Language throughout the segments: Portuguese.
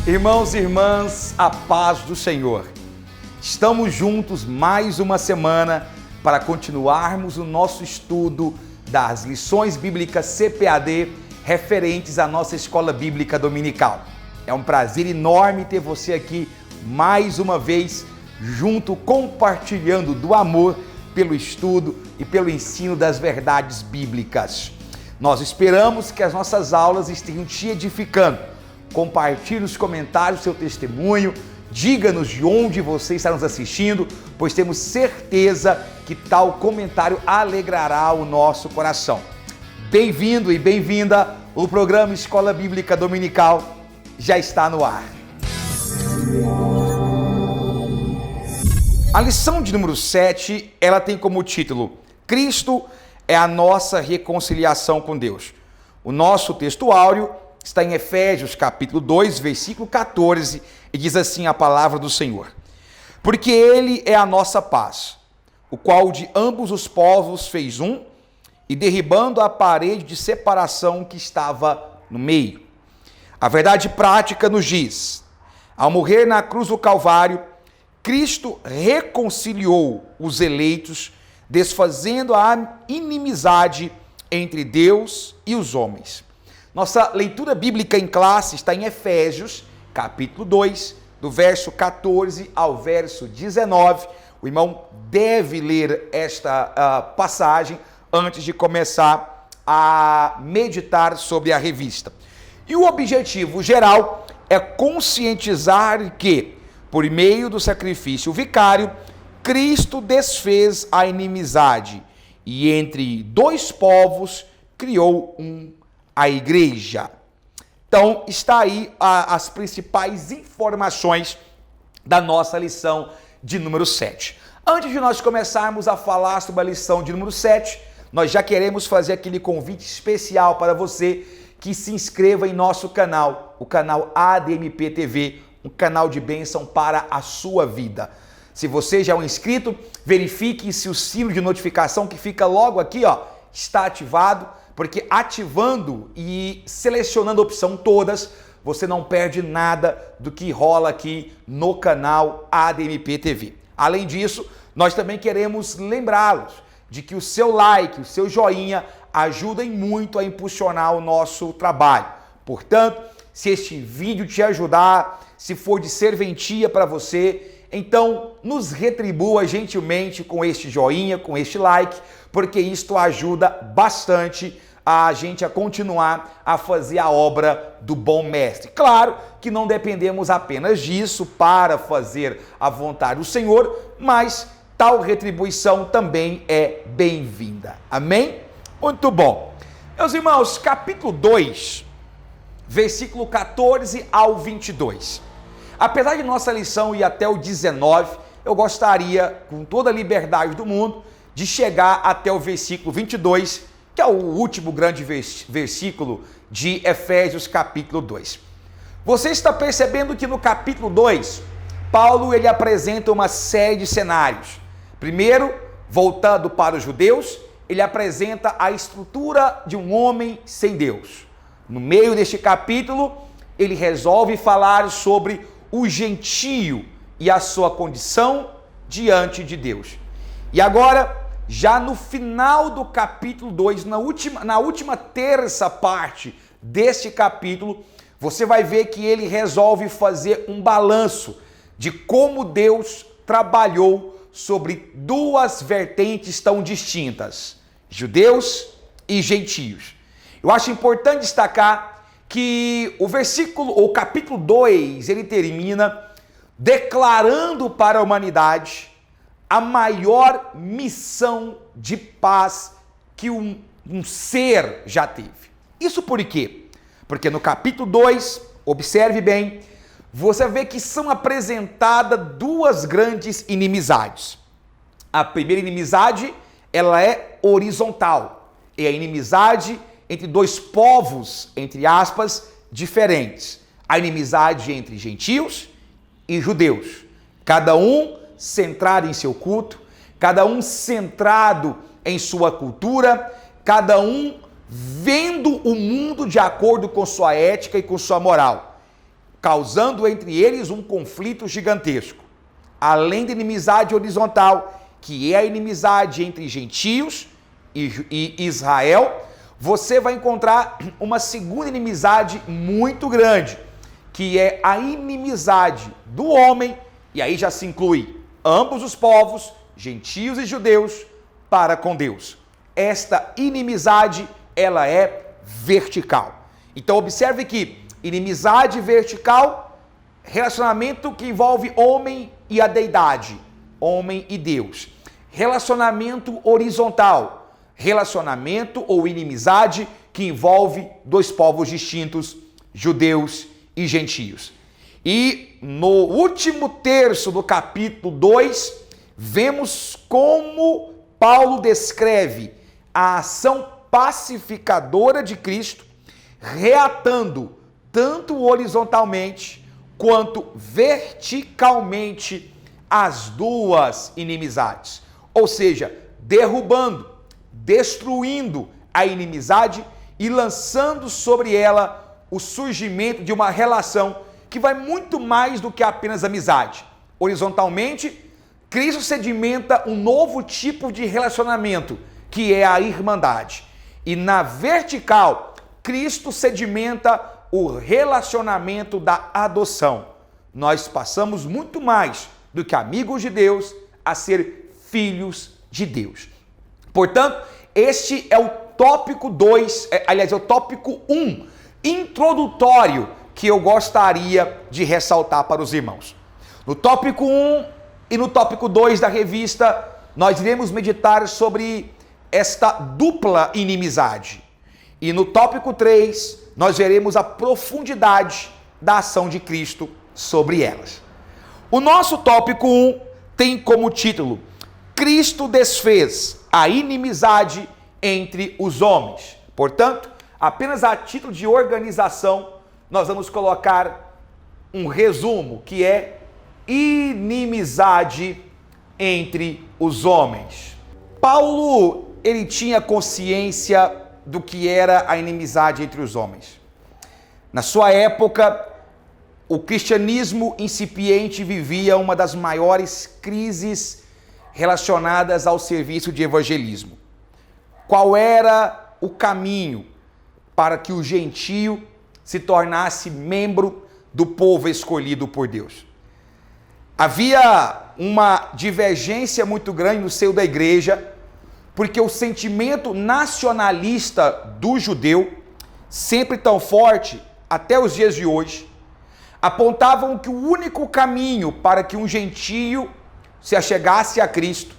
Irmãos e irmãs, a paz do Senhor. Estamos juntos mais uma semana para continuarmos o nosso estudo das lições bíblicas CPAD referentes à nossa escola bíblica dominical. É um prazer enorme ter você aqui mais uma vez junto, compartilhando do amor pelo estudo e pelo ensino das verdades bíblicas. Nós esperamos que as nossas aulas estejam te edificando. Compartilhe nos comentários o seu testemunho, diga-nos de onde você está nos assistindo, pois temos certeza que tal comentário alegrará o nosso coração. Bem-vindo e bem-vinda, o programa Escola Bíblica Dominical já está no ar. A lição de número 7, ela tem como título: Cristo é a nossa reconciliação com Deus. O nosso texto áureo está em Efésios capítulo 2, versículo 14, e diz assim a palavra do Senhor: Porque Ele é a nossa paz, o qual de ambos os povos fez um, e derribando a parede de separação que estava no meio. A verdade prática nos diz: ao morrer na cruz do Calvário, Cristo reconciliou os eleitos, desfazendo a inimizade entre Deus e os homens. Nossa leitura bíblica em classe está em Efésios, capítulo 2, do verso 14 ao verso 19. O irmão deve ler esta passagem antes de começar a meditar sobre a revista. E o objetivo geral é conscientizar que, por meio do sacrifício vicário, Cristo desfez a inimizade e entre dois povos criou a igreja. Então, está aí as principais informações da nossa lição de número 7. Antes de nós começarmos a falar sobre a lição de número 7, nós já queremos fazer aquele convite especial para você que se inscreva em nosso canal, o canal ADMP TV, um canal de bênção para a sua vida. Se você já é um inscrito, verifique se o sino de notificação que fica logo aqui, está ativado, porque ativando e selecionando a opção todas, você não perde nada do que rola aqui no canal ADMP TV. Além disso, nós também queremos lembrá-los de que o seu like, o seu joinha ajudem muito a impulsionar o nosso trabalho. Portanto, se este vídeo te ajudar, se for de serventia para você, então nos retribua gentilmente com este joinha, com este like, porque isto ajuda bastante a gente a continuar a fazer a obra do bom mestre. Claro que não dependemos apenas disso para fazer a vontade do Senhor, mas tal retribuição também é bem-vinda. Amém? Muito bom. Meus irmãos, capítulo 2, versículo 14 ao 22. Apesar de nossa lição ir até o 19, eu gostaria, com toda a liberdade do mundo, de chegar até o versículo 22, que é o último grande versículo de Efésios capítulo 2. Você está percebendo que no capítulo 2, Paulo ele apresenta uma série de cenários. Primeiro, voltando para os judeus, ele apresenta a estrutura de um homem sem Deus. No meio deste capítulo, ele resolve falar sobre o gentio e a sua condição diante de Deus. E agora, já no final do capítulo 2, na última terça parte deste capítulo, você vai ver que ele resolve fazer um balanço de como Deus trabalhou sobre duas vertentes tão distintas, judeus e gentios. Eu acho importante destacar que o capítulo 2, ele termina declarando para a humanidade a maior missão de paz que um ser já teve. Isso por quê? Porque no capítulo 2, observe bem, você vê que são apresentadas duas grandes inimizades. A primeira inimizade, ela é horizontal. É a inimizade entre dois povos, entre aspas, diferentes. A inimizade entre gentios e judeus. Cada um centrado em seu culto, cada um centrado em sua cultura, cada um vendo o mundo de acordo com sua ética e com sua moral, causando entre eles um conflito gigantesco. Além da inimizade horizontal, que é a inimizade entre gentios e Israel, você vai encontrar uma segunda inimizade muito grande, que é a inimizade do homem, e aí já se inclui ambos os povos, gentios e judeus, para com Deus. Esta inimizade, ela é vertical. Então observe que inimizade vertical, relacionamento que envolve homem e a deidade, homem e Deus. Relacionamento horizontal, relacionamento ou inimizade que envolve dois povos distintos, judeus e gentios. E no último terço do capítulo 2, vemos como Paulo descreve a ação pacificadora de Cristo, reatando tanto horizontalmente quanto verticalmente as duas inimizades. Ou seja, derrubando, destruindo a inimizade e lançando sobre ela o surgimento de uma relação que vai muito mais do que apenas amizade. Horizontalmente, Cristo sedimenta um novo tipo de relacionamento, que é a irmandade. E na vertical, Cristo sedimenta o relacionamento da adoção. Nós passamos muito mais do que amigos de Deus a ser filhos de Deus. Portanto, este é o tópico 2, aliás, é o tópico 1, introdutório, que eu gostaria de ressaltar para os irmãos. No tópico 1 e no tópico 2 da revista, nós iremos meditar sobre esta dupla inimizade. E no tópico 3, nós veremos a profundidade da ação de Cristo sobre elas. O nosso tópico 1 tem como título: Cristo desfez a inimizade entre os homens. Portanto, apenas a título de organização, nós vamos colocar um resumo, que é inimizade entre os homens. Paulo, ele tinha consciência do que era a inimizade entre os homens. Na sua época, o cristianismo incipiente vivia uma das maiores crises relacionadas ao serviço de evangelismo. Qual era o caminho para que o gentio se tornasse membro do povo escolhido por Deus? Havia uma divergência muito grande no seio da igreja, porque o sentimento nacionalista do judeu, sempre tão forte até os dias de hoje, apontavam que o único caminho para que um gentio se achegasse a Cristo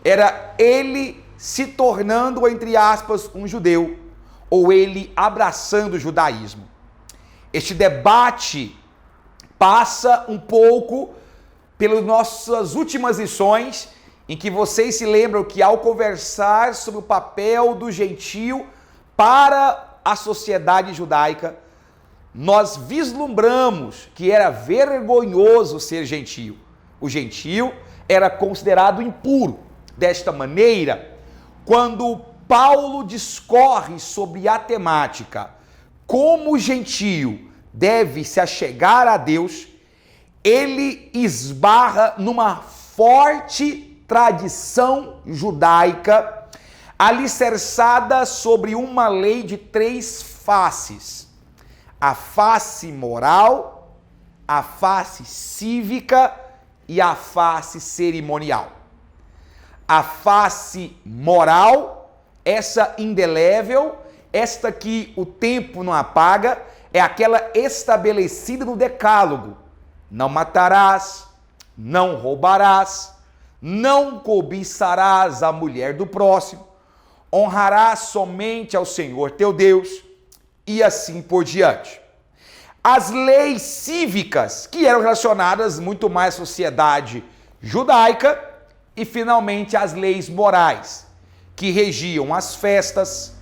era ele se tornando, entre aspas, um judeu, ou ele abraçando o judaísmo. Este debate passa um pouco pelas nossas últimas lições, em que vocês se lembram que, ao conversar sobre o papel do gentio para a sociedade judaica, nós vislumbramos que era vergonhoso ser gentio. O gentio era considerado impuro. Desta maneira, quando Paulo discorre sobre a temática como o gentio deve se achegar a Deus, ele esbarra numa forte tradição judaica alicerçada sobre uma lei de 3 faces: a face moral, a face cívica e a face cerimonial. A face moral, essa indelével, esta que o tempo não apaga, é aquela estabelecida no Decálogo: não matarás, não roubarás, não cobiçarás a mulher do próximo, honrarás somente ao Senhor teu Deus, e assim por diante. As leis cívicas, que eram relacionadas muito mais à sociedade judaica, e finalmente as leis morais, que regiam as festas,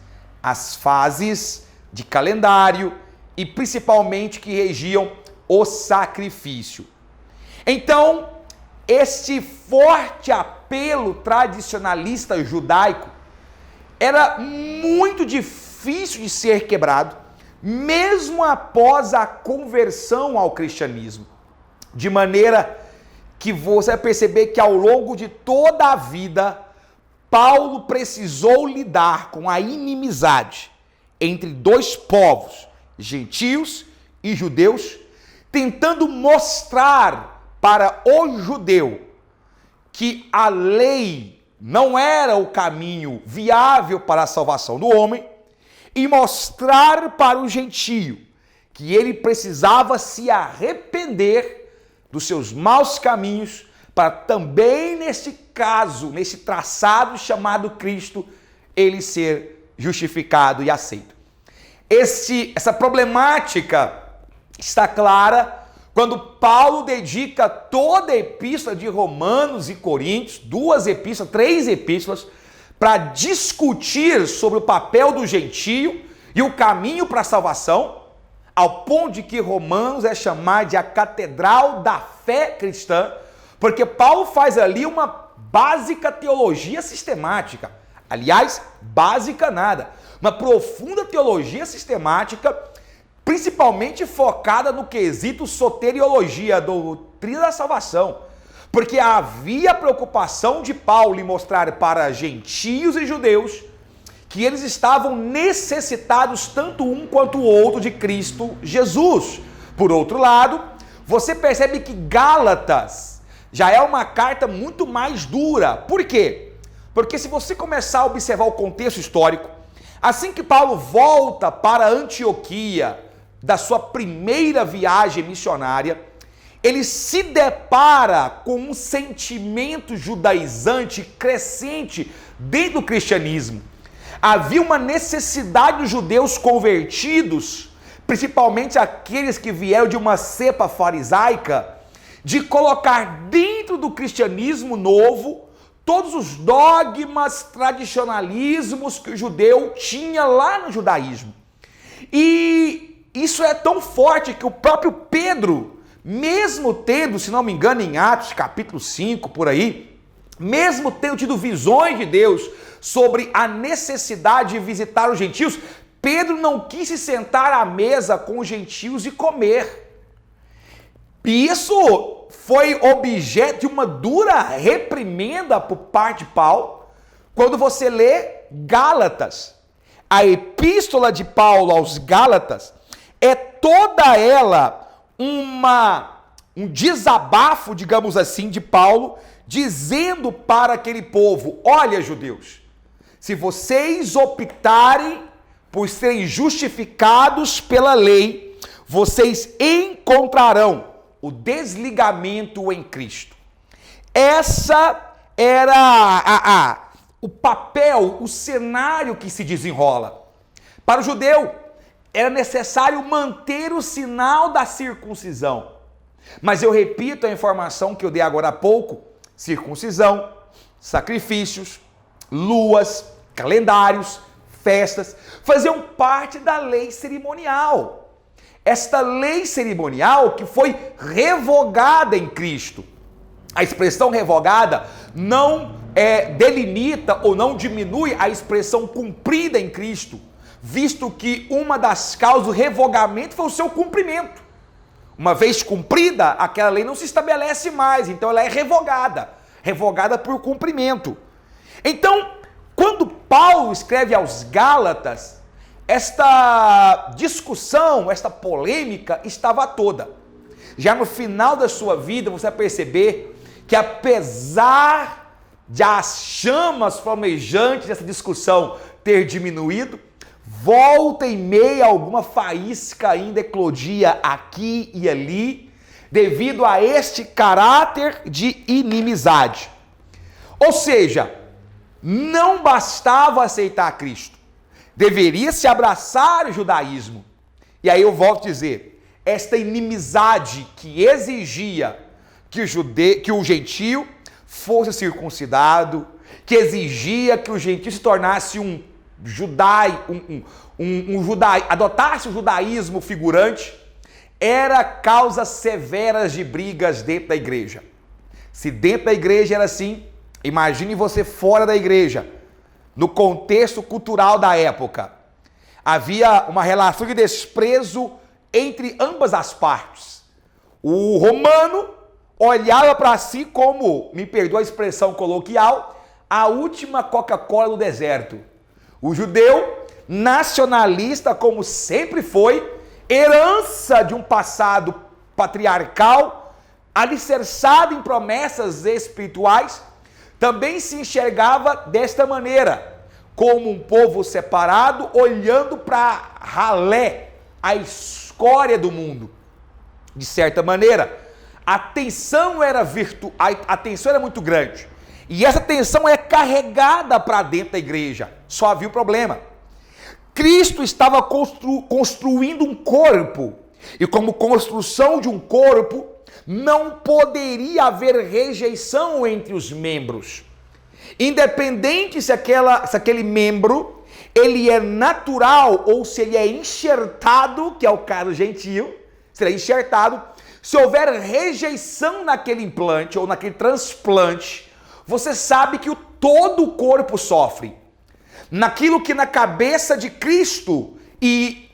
as fases de calendário e principalmente que regiam o sacrifício. Então, este forte apelo tradicionalista judaico era muito difícil de ser quebrado, mesmo após a conversão ao cristianismo. De maneira que você vai perceber que ao longo de toda a vida, Paulo precisou lidar com a inimizade entre dois povos, gentios e judeus, tentando mostrar para o judeu que a lei não era o caminho viável para a salvação do homem, e mostrar para o gentio que ele precisava se arrepender dos seus maus caminhos, para também nesse caso, nesse traçado chamado Cristo, ele ser justificado e aceito. Essa problemática está clara quando Paulo dedica toda a epístola de Romanos e Coríntios, 3 epístolas, para discutir sobre o papel do gentio e o caminho para a salvação, ao ponto de que Romanos é chamado de a catedral da fé cristã, porque Paulo faz ali uma básica teologia sistemática. Aliás, básica nada, uma profunda teologia sistemática, principalmente focada no quesito soteriologia, a doutrina da salvação. Porque havia preocupação de Paulo em mostrar para gentios e judeus que eles estavam necessitados tanto um quanto o outro de Cristo Jesus. Por outro lado, você percebe que Gálatas já é uma carta muito mais dura. Por quê? Porque se você começar a observar o contexto histórico, assim que Paulo volta para Antioquia da sua primeira viagem missionária, ele se depara com um sentimento judaizante crescente dentro do cristianismo. Havia uma necessidade dos judeus convertidos, principalmente aqueles que vieram de uma cepa farisaica, de colocar dentro do cristianismo novo todos os dogmas, tradicionalismos que o judeu tinha lá no judaísmo. E isso é tão forte que o próprio Pedro, mesmo tendo, se não me engano, em Atos capítulo 5, por aí, mesmo tendo tido visões de Deus sobre a necessidade de visitar os gentios, Pedro não quis se sentar à mesa com os gentios e comer. E isso foi objeto de uma dura reprimenda por parte de Paulo, quando você lê Gálatas. A epístola de Paulo aos Gálatas é toda ela um desabafo, digamos assim, de Paulo, dizendo para aquele povo: olha, judeus, se vocês optarem por serem justificados pela lei, vocês encontrarão o desligamento em Cristo. Essa era o papel, o cenário que se desenrola. Para o judeu, era necessário manter o sinal da circuncisão. Mas eu repito a informação que eu dei agora há pouco: circuncisão, sacrifícios, luas, calendários, festas, faziam parte da lei cerimonial. Esta lei cerimonial que foi revogada em Cristo. A expressão revogada não delimita ou não diminui a expressão cumprida em Cristo, visto que uma das causas do revogamento foi o seu cumprimento. Uma vez cumprida, aquela lei não se estabelece mais, então ela é revogada por cumprimento. Então, quando Paulo escreve aos Gálatas, esta discussão, esta polêmica estava toda. Já no final da sua vida, você vai perceber que apesar de as chamas flamejantes dessa discussão ter diminuído, volta e meia alguma faísca ainda eclodia aqui e ali, devido a este caráter de inimizade. Ou seja, não bastava aceitar Cristo, deveria se abraçar o judaísmo. E aí eu volto a dizer, esta inimizade que exigia que o gentio fosse circuncidado, que exigia que o gentio se tornasse adotasse o judaísmo figurante, era causas severas de brigas dentro da igreja. Se dentro da igreja era assim, imagine você fora da igreja. no contexto cultural da época. Havia uma relação de desprezo entre ambas as partes. O romano olhava para si como, me perdoa a expressão coloquial, a última Coca-Cola do deserto. O judeu, nacionalista como sempre foi, herança de um passado patriarcal, alicerçado em promessas espirituais, também se enxergava desta maneira, como um povo separado, olhando para ralé, a escória do mundo. De certa maneira, a tensão era muito grande. E essa tensão é carregada para dentro da igreja. Só havia um problema. Cristo estava construindo um corpo. E como construção de um corpo, não poderia haver rejeição entre os membros. Independente se aquele membro, ele é natural ou se ele é enxertado, que é o caso gentil, se ele é enxertado, se houver rejeição naquele implante ou naquele transplante, você sabe que todo o corpo sofre. Naquilo que na cabeça de Cristo, e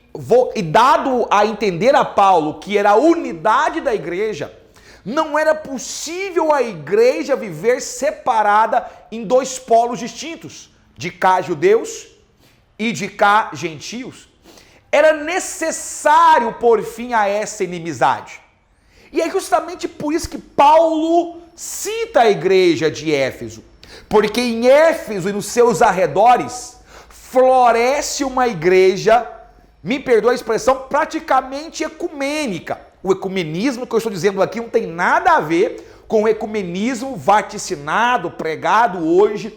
dado a entender a Paulo que era a unidade da igreja, não era possível a igreja viver separada em dois polos distintos, de cá judeus e de cá gentios. Era necessário pôr fim a essa inimizade. E é justamente por isso que Paulo cita a igreja de Éfeso, porque em Éfeso e nos seus arredores floresce uma igreja, me perdoa a expressão, praticamente ecumênica. O ecumenismo que eu estou dizendo aqui não tem nada a ver com o ecumenismo vaticinado, pregado hoje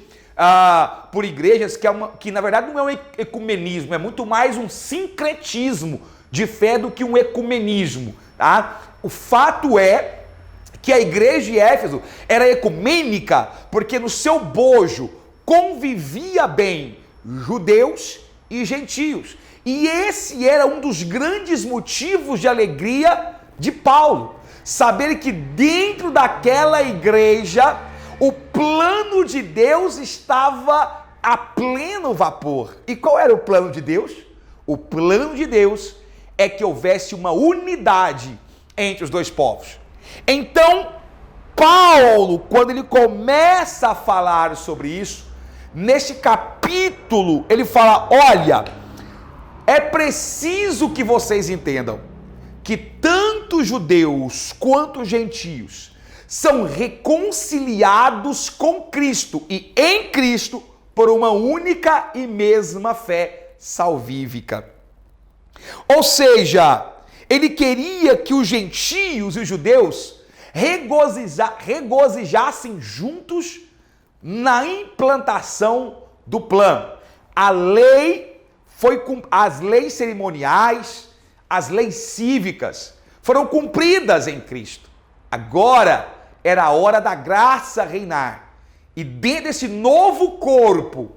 por igrejas, que na verdade não é um ecumenismo, é muito mais um sincretismo de fé do que um ecumenismo. Tá? O fato é que a igreja de Éfeso era ecumênica porque no seu bojo convivia bem judeus e gentios. E esse era um dos grandes motivos de alegria de Paulo. Saber que dentro daquela igreja o plano de Deus estava a pleno vapor. E qual era o plano de Deus? O plano de Deus é que houvesse uma unidade entre os dois povos. Então, Paulo, quando ele começa a falar sobre isso, neste capítulo, ele fala: olha, é preciso que vocês entendam que tanto judeus quanto gentios são reconciliados com Cristo e em Cristo por uma única e mesma fé salvífica. Ou seja, ele queria que os gentios e os judeus regozijassem juntos na implantação do plano. As leis cerimoniais, as leis cívicas foram cumpridas em Cristo. Agora era a hora da graça reinar. E dentro desse novo corpo,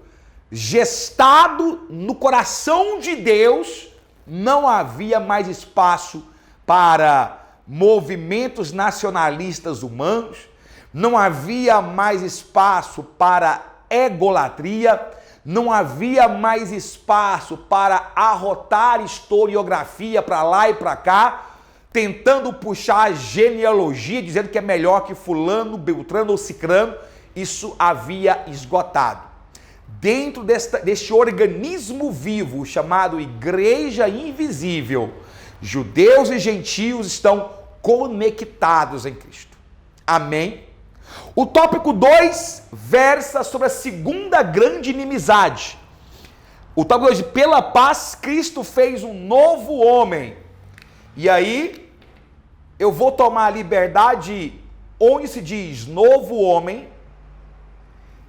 gestado no coração de Deus, não havia mais espaço para movimentos nacionalistas humanos, não havia mais espaço para egolatria, não havia mais espaço para arrotar historiografia para lá e para cá, tentando puxar a genealogia, dizendo que é melhor que fulano, beltrano ou cicrano. Isso havia esgotado. Dentro deste organismo vivo chamado Igreja Invisível, judeus e gentios estão conectados em Cristo. Amém? O tópico 2 versa sobre a segunda grande inimizade. O tópico 2, pela paz, Cristo fez um novo homem. E aí, eu vou tomar a liberdade, onde se diz novo homem,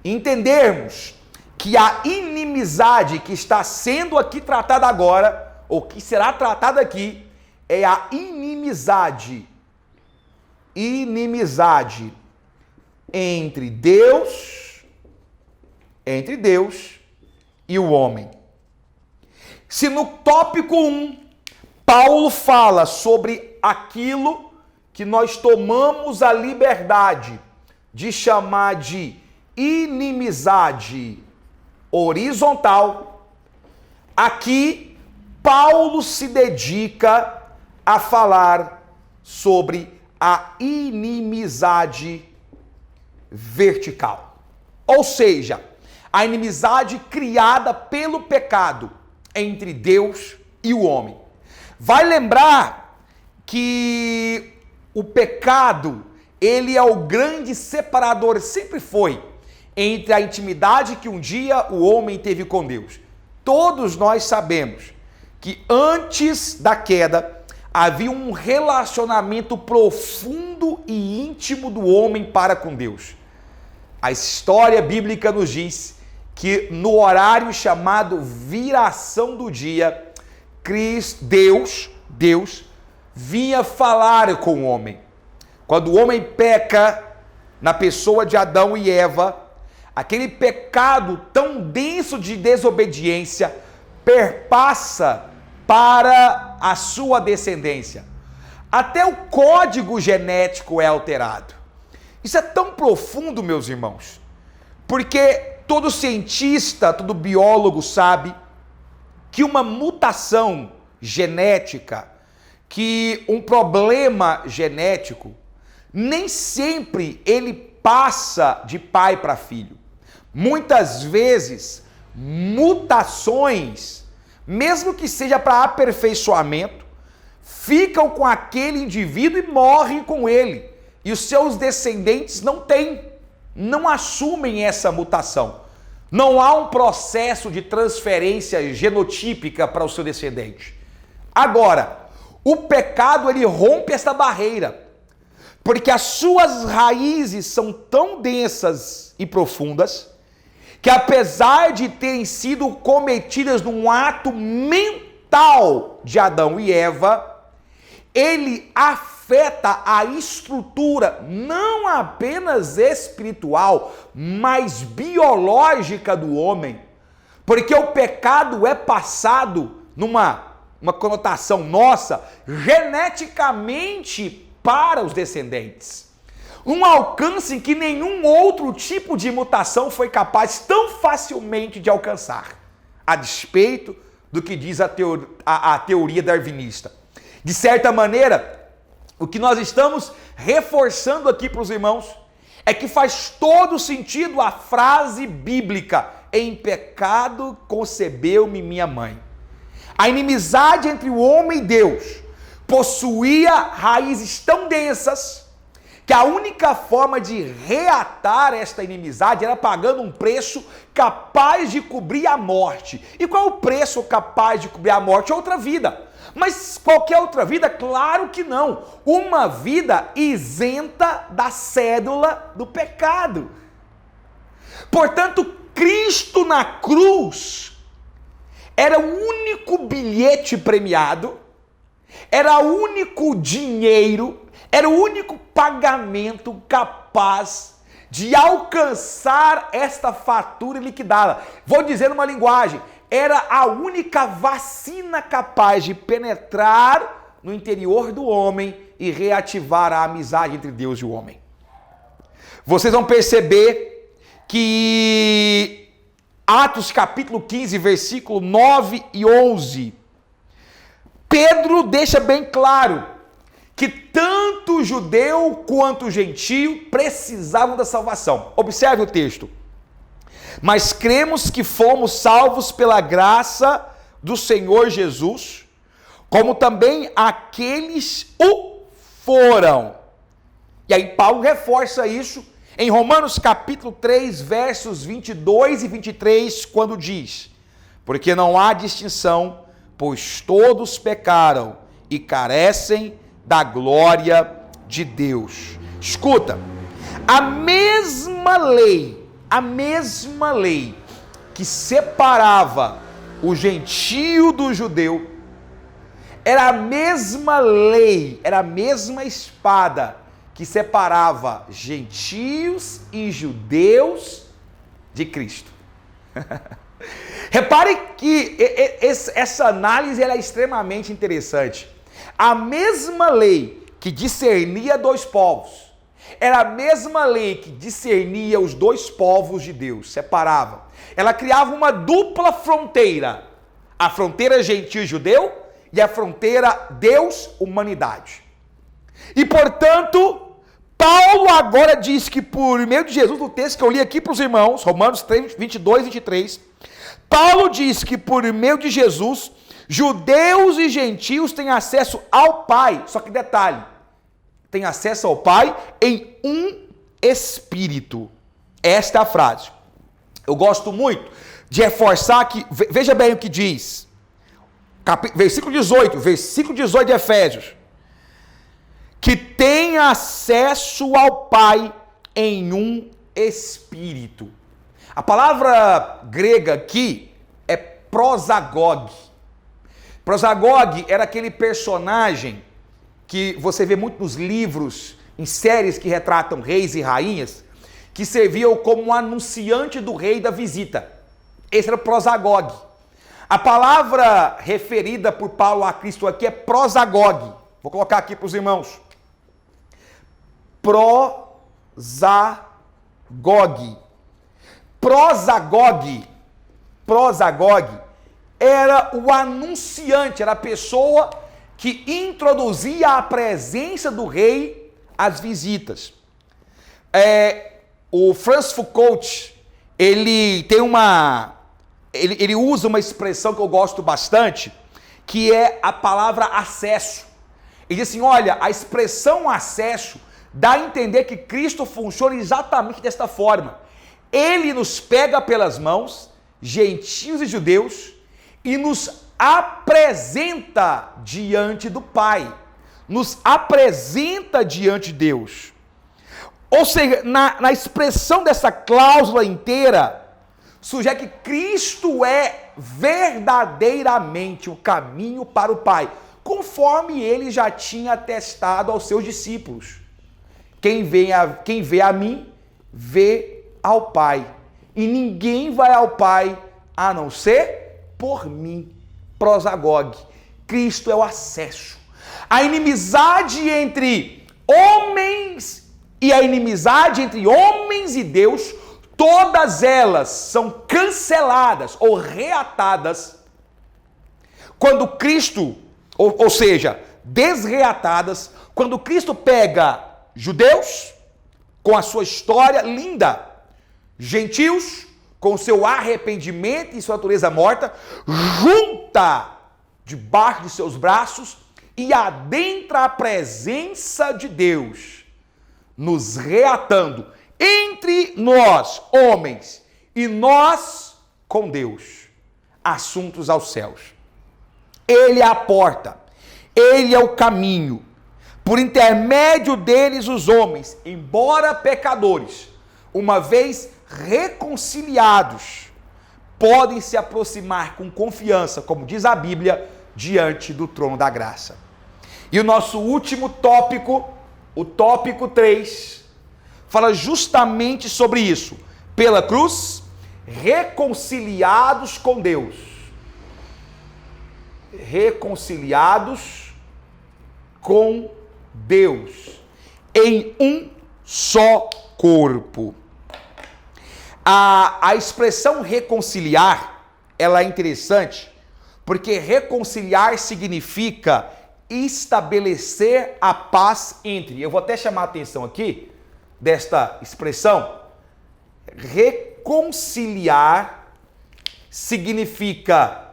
entendermos que a inimizade que está sendo aqui tratada agora, ou que será tratada aqui, é a inimizade entre Deus e o homem. Se no tópico 1, Paulo fala sobre aquilo que nós tomamos a liberdade de chamar de inimizade horizontal. Aqui, Paulo se dedica a falar sobre a inimizade vertical. Ou seja, a inimizade criada pelo pecado entre Deus e o homem. Vai lembrar que o pecado, ele é o grande separador, sempre foi, entre a intimidade que um dia o homem teve com Deus. Todos nós sabemos que antes da queda havia um relacionamento profundo e íntimo do homem para com Deus. A história bíblica nos diz que no horário chamado viração do dia, Deus vinha falar com o homem. Quando o homem peca na pessoa de Adão e Eva, aquele pecado tão denso de desobediência perpassa para a sua descendência. Até o código genético é alterado. Isso é tão profundo, meus irmãos, porque todo cientista, todo biólogo sabe que uma mutação genética, que um problema genético, nem sempre ele passa de pai para filho. Muitas vezes, mutações, mesmo que seja para aperfeiçoamento, ficam com aquele indivíduo e morrem com ele. E os seus descendentes não assumem essa mutação. Não há um processo de transferência genotípica para o seu descendente. Agora, o pecado, ele rompe essa barreira, porque as suas raízes são tão densas e profundas, que apesar de terem sido cometidas num ato mental de Adão e Eva, ele afeta a estrutura não apenas espiritual, mas biológica do homem. Porque o pecado é passado numa conotação nossa, geneticamente para os descendentes. Um alcance que nenhum outro tipo de mutação foi capaz tão facilmente de alcançar, a despeito do que diz a teoria darwinista. De certa maneira, o que nós estamos reforçando aqui para os irmãos é que faz todo sentido a frase bíblica: em pecado concebeu-me minha mãe. A inimizade entre o homem e Deus possuía raízes tão densas que a única forma de reatar esta inimizade era pagando um preço capaz de cobrir a morte. E qual é o preço capaz de cobrir a morte? Outra vida. Mas qualquer outra vida? Claro que não. Uma vida isenta da cédula do pecado. Portanto, Cristo na cruz era o único bilhete premiado, era o único dinheiro, era o único pagamento capaz de alcançar esta fatura e liquidá-la. Vou dizer numa linguagem, era a única vacina capaz de penetrar no interior do homem e reativar a amizade entre Deus e o homem. Vocês vão perceber que Atos capítulo 15, versículo 9 e 11, Pedro deixa bem claro que tanto o judeu quanto o gentio precisavam da salvação. Observe o texto. Mas cremos que fomos salvos pela graça do Senhor Jesus, como também aqueles o foram. E aí Paulo reforça isso em Romanos capítulo 3, versos 22 e 23, quando diz: porque não há distinção, pois todos pecaram e carecem da glória de Deus. Escuta, a mesma lei que separava o gentio do judeu, era a mesma lei, era a mesma espada que separava gentios e judeus de Cristo. Repare que essa análise ela é extremamente interessante. A mesma lei que discernia dois povos, Era a mesma lei que discernia os dois povos de Deus, separava. Ela criava uma dupla fronteira, a fronteira gentil-judeu e a fronteira Deus-humanidade. E, portanto, Paulo agora diz que por meio de Jesus, no texto que eu li aqui para os irmãos, Romanos 3, 22 e 23, Paulo diz que por meio de Jesus, judeus e gentios têm acesso ao Pai. Só que detalhe, tem acesso ao Pai em um Espírito. Esta é a frase. Eu gosto muito de reforçar que, veja bem o que diz, versículo 18 de Efésios, que tem acesso ao Pai em um Espírito. A palavra grega aqui é prosagog. Prosagog era aquele personagem que você vê muito nos livros, em séries que retratam reis e rainhas, que serviam como um anunciante do rei da visita. Esse era o prosagog. A palavra referida por Paulo a Cristo aqui é prosagog. Vou colocar aqui para os irmãos. Prosagog. Prosagog era o anunciante, era a pessoa que introduzia a presença do rei às visitas. O Francis Foucault, ele usa uma expressão que eu gosto bastante, que é a palavra acesso. Ele diz assim, olha, a expressão acesso dá a entender que Cristo funciona exatamente desta forma. Ele nos pega pelas mãos, gentios e judeus, e nos apresenta diante do Pai, nos apresenta diante de Deus. Ou seja, na expressão dessa cláusula inteira, sugere que Cristo é verdadeiramente o caminho para o Pai, conforme ele já tinha atestado aos seus discípulos. Quem vê a mim, vê ao Pai, e ninguém vai ao Pai a não ser por mim. Prosagog. Cristo é o acesso. A inimizade entre homens e a inimizade entre homens e Deus, todas elas são canceladas ou reatadas quando Cristo, ou seja, desreatadas, quando Cristo pega judeus com a sua história linda, gentios com seu arrependimento e sua natureza morta, junta debaixo de seus braços e adentra a presença de Deus, nos reatando entre nós, homens, e nós com Deus, assuntos aos céus. Ele é a porta, ele é o caminho, por intermédio deles os homens, embora pecadores, uma vez reconciliados, podem se aproximar com confiança, como diz a Bíblia, diante do trono da graça. E o nosso último tópico, o tópico 3, fala justamente sobre isso. Pela cruz, reconciliados com Deus. Reconciliados com Deus em um só corpo. A expressão reconciliar, ela é interessante, porque reconciliar significa estabelecer a paz entre. Eu vou até chamar a atenção aqui desta expressão. Reconciliar significa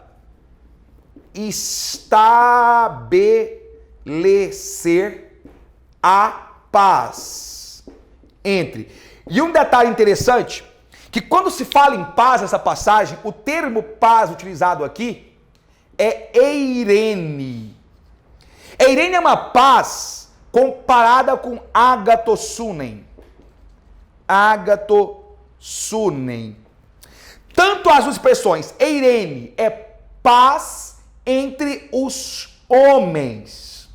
estabelecer a paz entre. E um detalhe interessante, que quando se fala em paz nessa passagem, o termo paz utilizado aqui é eirene. Eirene é uma paz comparada com agatossunen. Agatossunen. Tanto as duas expressões, eirene é paz entre os homens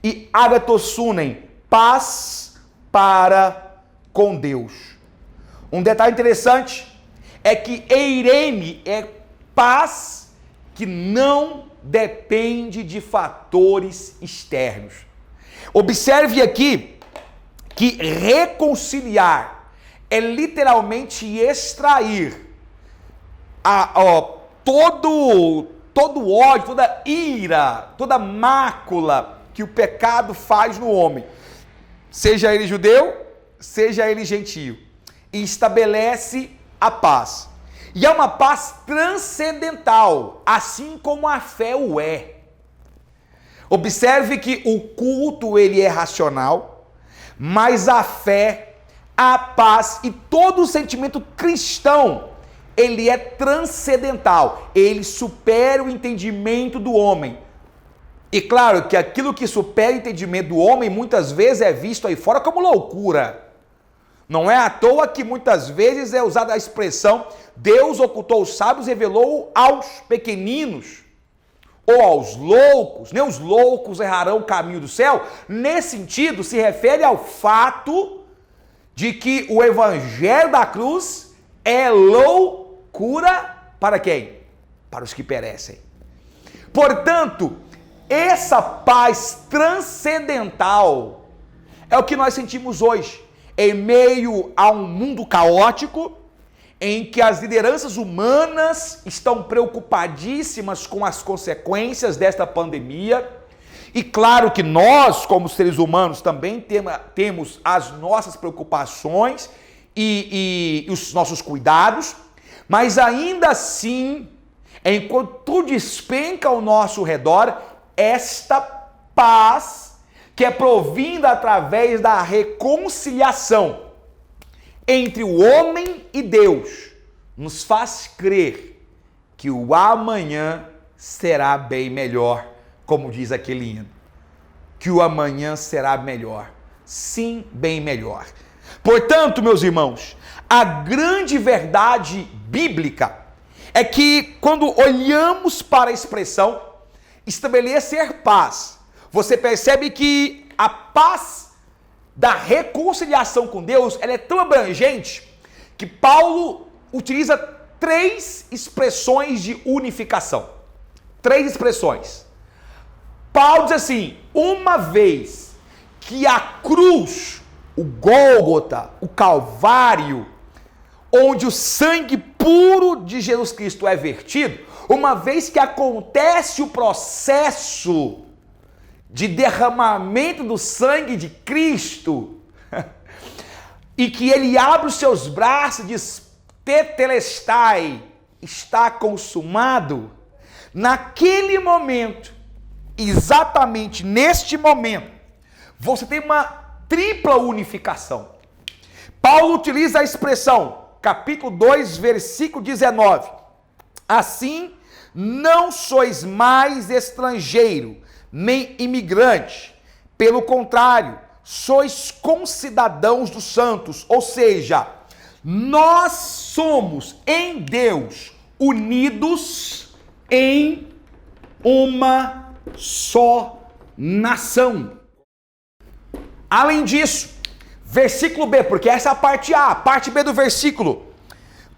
e agatossunen, paz para com Deus. Um detalhe interessante é que eirene é paz que não depende de fatores externos. Observe aqui que reconciliar é literalmente extrair todo ódio, toda ira, toda mácula que o pecado faz no homem, seja ele judeu, seja ele gentio, e estabelece a paz. E é uma paz transcendental, assim como a fé o é. Observe que o culto ele é racional, mas a fé, a paz e todo o sentimento cristão, ele é transcendental, ele supera o entendimento do homem. E claro que aquilo que supera o entendimento do homem muitas vezes é visto aí fora como loucura. Não é à toa que muitas vezes é usada a expressão Deus ocultou os sábios e revelou aos pequeninos ou aos loucos. Nem os loucos errarão o caminho do céu. Nesse sentido, se refere ao fato de que o evangelho da cruz é loucura para quem? Para os que perecem. Portanto, essa paz transcendental é o que nós sentimos hoje, em meio a um mundo caótico, em que as lideranças humanas estão preocupadíssimas com as consequências desta pandemia. E claro que nós, como seres humanos, também temos as nossas preocupações e os nossos cuidados, mas ainda assim, enquanto tudo despenca ao nosso redor, esta paz que é provinda através da reconciliação entre o homem e Deus, nos faz crer que o amanhã será bem melhor, como diz aquele hino. Que o amanhã será melhor. Sim, bem melhor. Portanto, meus irmãos, a grande verdade bíblica é que quando olhamos para a expressão estabelecer paz, você percebe que a paz da reconciliação com Deus, ela é tão abrangente que Paulo utiliza 3 expressões de unificação. 3 expressões. Paulo diz assim: uma vez que a cruz, o Gólgota, o Calvário, onde o sangue puro de Jesus Cristo é vertido, uma vez que acontece o processo de derramamento do sangue de Cristo, e que ele abre os seus braços e diz, tetelestai, está consumado, naquele momento, exatamente neste momento, você tem uma tripla unificação. Paulo utiliza a expressão, capítulo 2, versículo 19, assim, não sois mais estrangeiro, nem imigrante, pelo contrário, sois concidadãos dos santos, ou seja, nós somos em Deus unidos em uma só nação. Além disso, versículo B, porque essa é a parte A, a parte B do versículo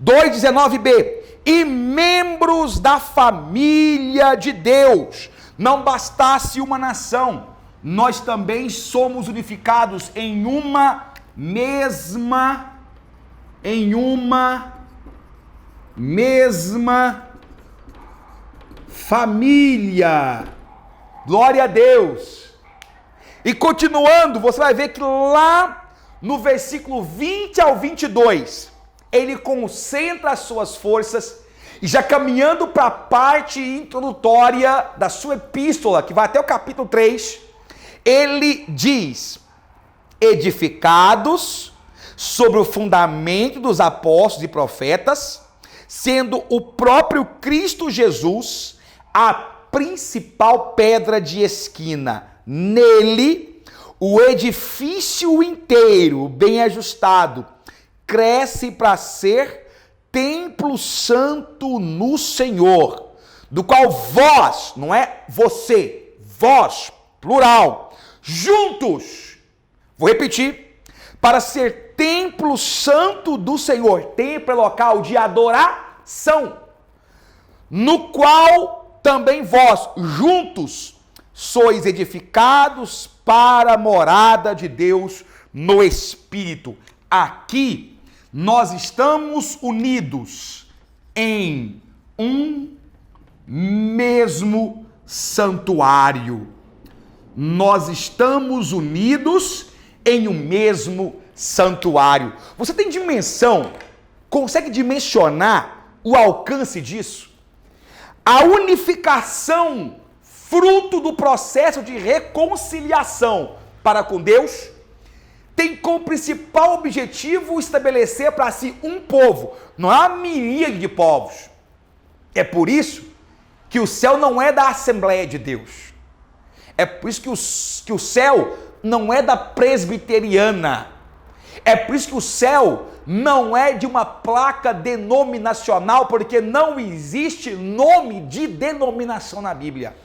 2:19b, e membros da família de Deus. Não bastasse uma nação, nós também somos unificados em uma mesma família. Glória a Deus. E continuando, você vai ver que lá no versículo 20 ao 22, ele concentra as suas forças e já caminhando para a parte introdutória da sua epístola, que vai até o capítulo 3, ele diz, edificados sobre o fundamento dos apóstolos e profetas, sendo o próprio Cristo Jesus a principal pedra de esquina. Nele, o edifício inteiro, bem ajustado, cresce para ser templo santo no Senhor, do qual vós, não é você, vós, plural, juntos, vou repetir, para ser templo santo do Senhor, templo é local de adoração, no qual também vós, juntos, sois edificados para a morada de Deus no Espírito. Aqui nós estamos unidos em um mesmo santuário. Nós estamos unidos em um mesmo santuário. Você tem dimensão? Consegue dimensionar o alcance disso? A unificação, fruto do processo de reconciliação para com Deus, tem como principal objetivo estabelecer para si um povo, não é uma miríade de povos. É por isso que o céu não é da Assembleia de Deus. É por isso que o céu não é da presbiteriana. É por isso que o céu não é de uma placa denominacional, porque não existe nome de denominação na Bíblia.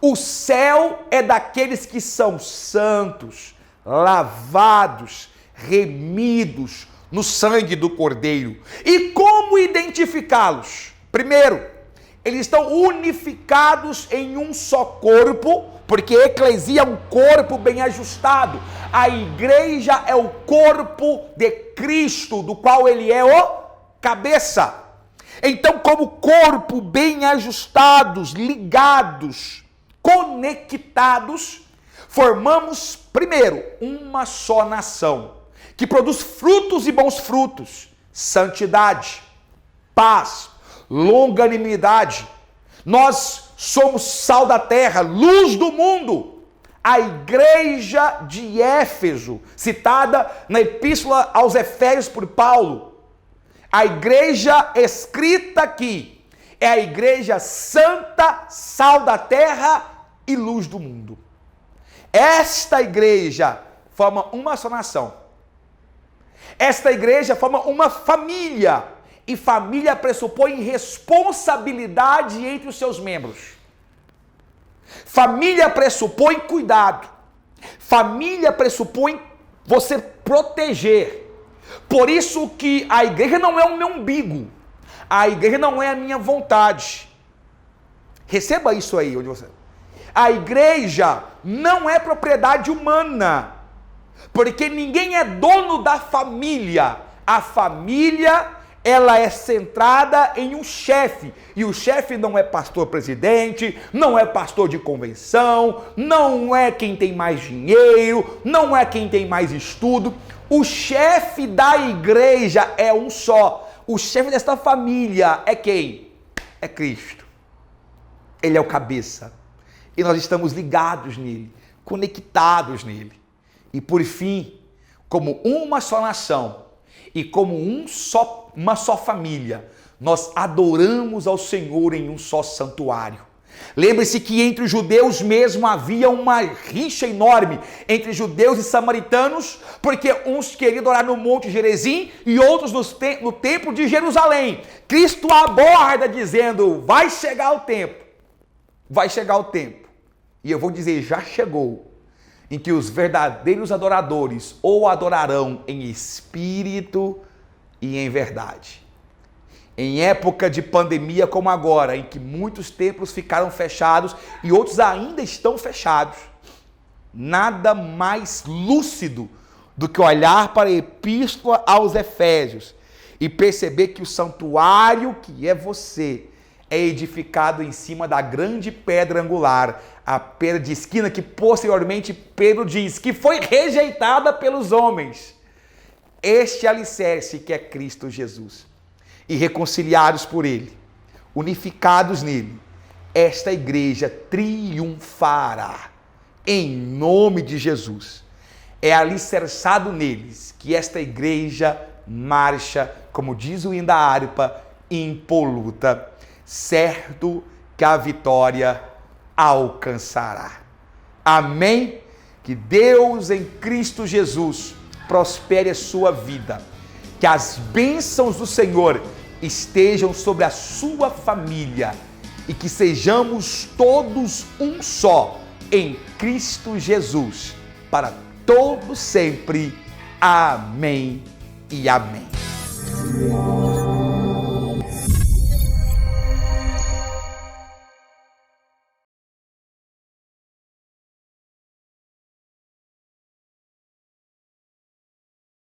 O céu é daqueles que são santos, lavados, remidos no sangue do Cordeiro. E como identificá-los? Primeiro, eles estão unificados em um só corpo, porque a eclesia é um corpo bem ajustado. A igreja é o corpo de Cristo, do qual ele é o cabeça. Então, como corpo bem ajustados, ligados, conectados, formamos, primeiro, uma só nação, que produz frutos e bons frutos, santidade, paz, longanimidade. Nós somos sal da terra, luz do mundo. A igreja de Éfeso, citada na epístola aos Efésios por Paulo, a igreja escrita aqui, é a igreja santa, sal da terra e luz do mundo. Esta igreja forma uma só nação. Esta igreja forma uma família. E família pressupõe responsabilidade entre os seus membros. Família pressupõe cuidado. Família pressupõe você proteger. Por isso que a igreja não é o meu umbigo. A igreja não é a minha vontade. Receba isso aí onde você. A igreja não é propriedade humana. Porque ninguém é dono da família. A família, ela é centrada em um chefe, e o chefe não é pastor-presidente, não é pastor de convenção, não é quem tem mais dinheiro, não é quem tem mais estudo. O chefe da igreja é um só. O chefe desta família é quem? É Cristo. Ele é o cabeça. E nós estamos ligados nele, conectados nele. E por fim, como uma só nação, e como uma só família, nós adoramos ao Senhor em um só santuário. Lembre-se que entre os judeus mesmo havia uma rixa enorme entre judeus e samaritanos, porque uns queriam adorar no Monte Gerizim e outros no Templo de Jerusalém. Cristo aborda dizendo, vai chegar o tempo, e eu vou dizer, já chegou, em que os verdadeiros adoradores ou adorarão em espírito e em verdade. Em época de pandemia como agora, em que muitos templos ficaram fechados e outros ainda estão fechados, nada mais lúcido do que olhar para a epístola aos Efésios e perceber que o santuário que é você é edificado em cima da grande pedra angular, a pedra de esquina que posteriormente Pedro diz que foi rejeitada pelos homens. Este alicerce que é Cristo Jesus. E reconciliados por ele, unificados nele, esta igreja triunfará em nome de Jesus. É alicerçado neles que esta igreja marcha, como diz o hino da harpa, impoluta, certo que a vitória alcançará. Amém? Que Deus em Cristo Jesus prospere a sua vida. Que as bênçãos do Senhor estejam sobre a sua família e que sejamos todos um só em Cristo Jesus, para todo sempre. Amém e amém.